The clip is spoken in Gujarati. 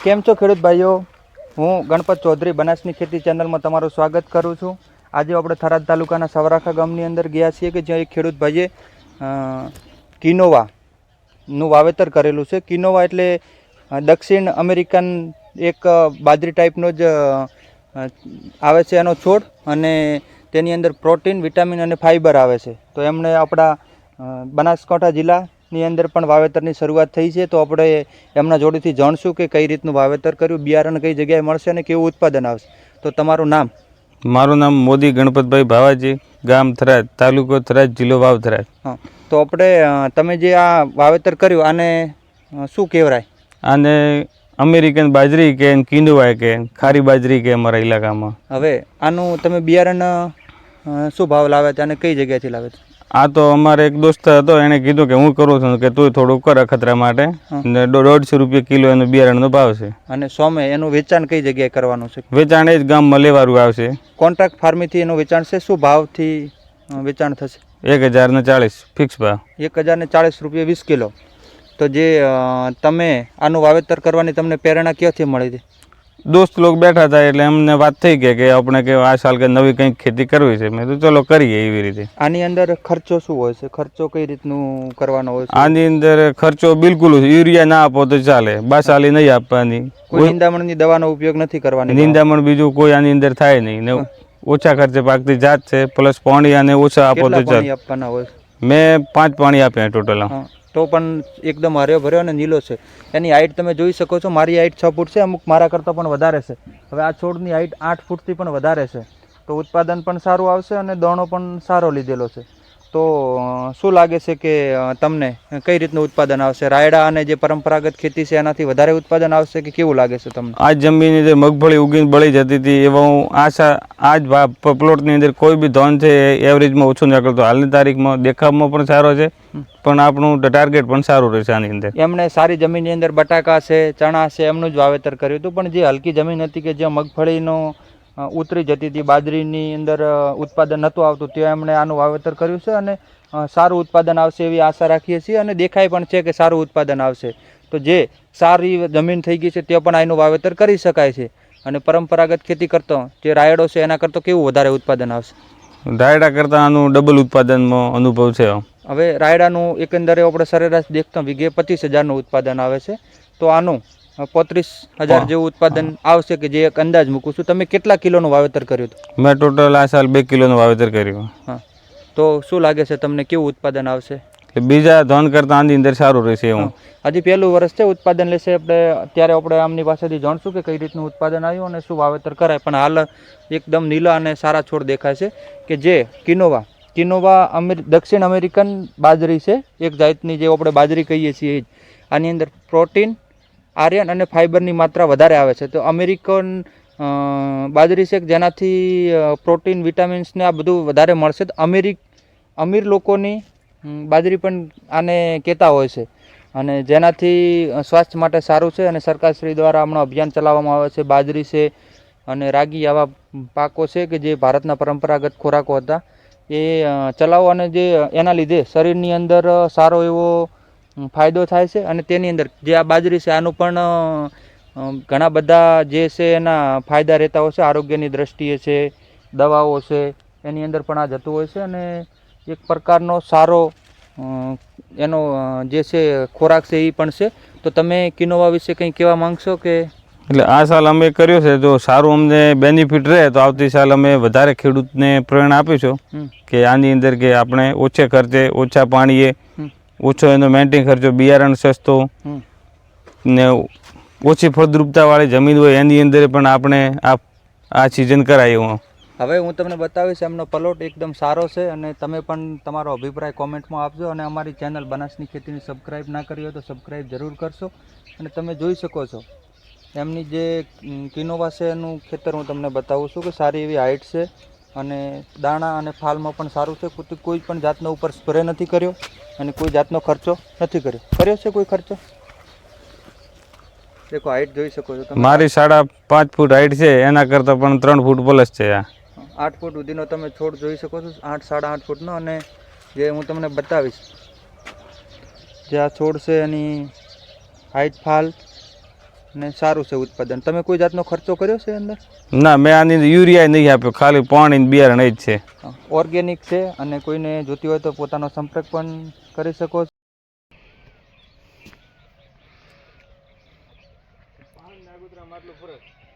કેમ છો ખેડૂત ભાઈઓ? હું ગણપત ચૌધરી બનાસની ખેતી ચેનલમાં તમારું સ્વાગત કરું છું. આજે આપણે થરાદ તાલુકાના સવરાખા ગામની અંદર ગયા છીએ કે જ્યાં એક ખેડૂત ભાઈએ કિનોવાનું વાવેતર કરેલું છે. કિનોવા એટલે દક્ષિણ અમેરિકન એક બાજરી ટાઈપનો જ આવે છે એનો છોડ, અને તેની અંદર પ્રોટીન, વિટામિન અને ફાઇબર આવે છે. તો એમણે આપણા બનાસકાંઠા જિલ્લાની અંદર પણ વાવેતરની શરૂઆત થઈ છે. તો આપણે એમના જોડેથી જાણશું કે કઈ રીતનું વાવેતર કર્યું, બિયારણ કઈ જગ્યાએ મળશે અને કેવું ઉત્પાદન આવશે. તો તમારું નામ? મારું નામ મોદી ગણપતભાઈ ભાવાજી, ગામ થરાદ, તાલુકો થરાદ, જિલ્લો વાવ થરાદ. હા, તો આપણે તમે જે આ વાવેતર કર્યું આને શું કહેવાય? આને અમેરિકન બાજરી કે કિનોવા કે ખારી બાજરી કે અમારા ઇલાકામાં. હવે આનું તમે બિયારણ શું ભાવ લાવે છે અને કઈ જગ્યાએથી લાવે છે? આ તો અમારે એક દોસ્ત હતો, એને કીધું કે હું કરું છું કે તું થોડું કર અખતરા માટે, ને 150 રૂપિયા કિલો એનો બિયારણનો ભાવ છે. અને સોમે એનું વેચાણ કઈ જગ્યાએ કરવાનું છે? વેચાણ એ જ ગામમાં લેવાનું આવશે. કોન્ટ્રાક્ટ ફાર્મિંગથી એનું વેચાણ છે. શું ભાવથી વેચાણ થશે? 1040 ફિક્સ ભાવ. 1040 રૂપિયા 20 કિલો. તો જે તમે આનું વાવેતર કરવાની તમને પ્રેરણા ક્યાંથી મળી હતી? દોસ્ત લોક બેઠા હતા એટલે એમને વાત થઈ ગઈ કે આપણે કે આ સાલ કે નવી કંઈક ખેતી કરવી છે. મેં તો ચલો કરીએ એવી રીતે. આની અંદર ખર્ચો શું હોય છે? ખર્ચો કઈ રીતનું કરવાનો હોય છે? આની અંદર ખર્ચો બિલકુલ યુરિયા ના આપો તો ચાલે, બાસાલી નહીં આપવાની, કોઈ નિંદામણની દવાનો ઉપયોગ નથી કરવાની. નિંદામણ બીજું કોઈ આની અંદર થાય નહીં, ને ઓછા ખર્ચે પાકતી જાત છે. પ્લસ પાણી અને ઓછા આપો તો ચાલે. આપવાના હોય? મેં 5 પાણી આપ્યા ટોટલ. તો પણ એકદમ હર્યો ભર્યો અને નીલો છે. એની હાઈટ તમે જોઈ શકો છો. મારી હાઈટ 6 ફૂટ છે, અમુક મારા કરતાં પણ વધારે છે. હવે આ છોડની હાઈટ 8 ફૂટથી પણ વધારે છે. તો ઉત્પાદન પણ સારું આવશે અને દાણો પણ સારો લીધેલો છે. તો શું લાગે છે કે તમને કઈ રીતનું ઉત્પાદન આવશે? રાયડા અને જે પરંપરાગત ખેતી છે એનાથી વધારે ઉત્પાદન આવશે કે કેવું લાગે છે તમને? આ જમીનની જે મગફળી ઉગીને બળી જતી હતી એવા હું આ જ પ્લોટની અંદર કોઈ બી ધોન છે એવરેજમાં ઓછું નીકળતો. હાલની તારીખમાં દેખાવમાં પણ સારો છે, પણ આપણું ટાર્ગેટ પણ સારું રહેશે આની અંદર. એમણે સારી જમીનની અંદર બટાકા છે, ચણા છે, એમનું જ વાવેતર કર્યું હતું. પણ જે હલકી જમીન હતી કે જ્યાં મગફળીનો ઉતરી જતી હતી, બાજરીની અંદર ઉત્પાદન નહોતું આવતું, ત્યાં એમણે આનું વાવેતર કર્યું છે અને સારું ઉત્પાદન આવશે એવી આશા રાખીએ છીએ. અને દેખાય પણ છે કે સારું ઉત્પાદન આવશે. તો જે સારી જમીન થઈ ગઈ છે તે પણ આનું વાવેતર કરી શકાય છે. અને પરંપરાગત ખેતી કરતો જે રાયડો છે એના કરતાં કેવું વધારે ઉત્પાદન આવશે? રાયડા કરતાં આનું ડબલ ઉત્પાદનમાં અનુભવ છે. હવે રાયડાનું એકંદરે આપણે સરેરાશ દેખતા વીઘે 25,000નું ઉત્પાદન આવે છે. તો આનું 35,000 જેવું ઉત્પાદન આવશે કે જે એક અંદાજ મૂકું છું. તમે કેટલા કિલોનું વાવેતર કર્યું હતું? મેં ટોટલ આ સાલ 2 કિલોનું વાવેતર કર્યું. હા, તો શું લાગે છે તમને કેવું ઉત્પાદન આવશે? બીજા ધોન કરતાં આની અંદર સારું રહેશે એવું. હજી પહેલું વર્ષ છે, ઉત્પાદન લેશે આપણે ત્યારે આપણે આમની પાસેથી જાણશું કે કઈ રીતનું ઉત્પાદન આવ્યું અને શું વાવેતર કરાય. પણ હાલ એકદમ નીલા અને સારા છોડ દેખાય છે કે જે કિનોવા દક્ષિણ અમેરિકન બાજરી છે. એક જાતની જે આપણે બાજરી કહીએ છીએ એ જ. આની અંદર પ્રોટીન, આયર્ન અને ફાઇબરની માત્રા વધારે આવે છે. તો અમેરિકન બાજરી છે જેનાથી પ્રોટીન, વિટામિન્સને આ બધું વધારે મળશે. તો અમીર લોકોની બાજરી પણ આને કહેતા હોય છે, અને જેનાથી સ્વાસ્થ્ય માટે સારું છે. અને સરકારશ્રી દ્વારા હમણાં અભિયાન ચલાવવામાં આવે છે. બાજરી છે અને રાગી આવા પાકો છે કે જે ભારતના પરંપરાગત ખોરાકો હતા એ ચલાવો, અને જે એના લીધે શરીરની અંદર સારો એવો ફાયદો થાય છે. અને તેની અંદર જે આ બાજરી છે આનું પણ ઘણા બધા જે છે એના ફાયદા રહેતા હોય છે. આરોગ્યની દ્રષ્ટિએ છે, દવાઓ છે, એની અંદર પણ આ જતું હોય છે. અને એક પ્રકારનો સારો એનો જે છે ખોરાક છે એ પણ છે. તો તમે કિનોવા વિશે કંઈ કહેવા માંગશો કે? એટલે આ સાલ અમે કર્યો છે, જો સારું અમને બેનિફિટ રહે તો આવતી સાલ અમે વધારે ખેડૂતને પ્રેરણા આપીશું કે આની અંદર કે આપણે ઓછે ખર્ચે, ઓછા પાણીએ, ઓછો એનો મેન્ટેન ખર્ચો, બિયારણ સસ્તું ને ઓછી ફળદ્રુપતાવાળી જમીન હોય એની અંદર પણ આપણે આ સિઝન કરાય. હવે હું તમને બતાવીશ એમનો પ્લોટ એકદમ સારો છે. અને તમે પણ તમારો અભિપ્રાય કોમેન્ટમાં આપજો. અને અમારી ચેનલ બનાસની ખેતીની સબસ્ક્રાઈબ ના કરી હોય તો સબસ્ક્રાઈબ જરૂર કરશો. અને તમે જોઈ શકો છો એમની જે કિનોવા છે એનું ખેતર હું તમને બતાવું છું કે સારી એવી હાઈટ છે. અને દાણા અને ફાલમાં પણ સારું છે. કોઈ પણ જાતનો ઉપર સ્પ્રે નથી કર્યો અને કોઈ જાતનો ખર્ચો નથી કર્યો છે કોઈ ખર્ચો? દેખો હાઈટ જોઈ શકો છો તમે. મારી 5.5 ફૂટ હાઈટ છે, એના કરતાં પણ 3 ફૂટ પ્લસ છે. 8 ફૂટ સુધીનો તમે છોડ જોઈ શકો છો, 8-8.5 ફૂટનો. અને જે હું તમને બતાવીશ જે આ છોડ છે એની હાઈટ, ફાલ ને સારું છે ઉત્પાદન. તમે કોઈ જાતનો ખર્ચો કર્યો છે અંદર? ના, મેં આની અંદર યુરિયા નહીં આપ્યો, ખાલી પાણી ને બિયારણ જ છે. ઓર્ગેનિક છે અને કોઈને જોતી હોય તો પોતાનો સંપર્ક પણ કરી શકો છો.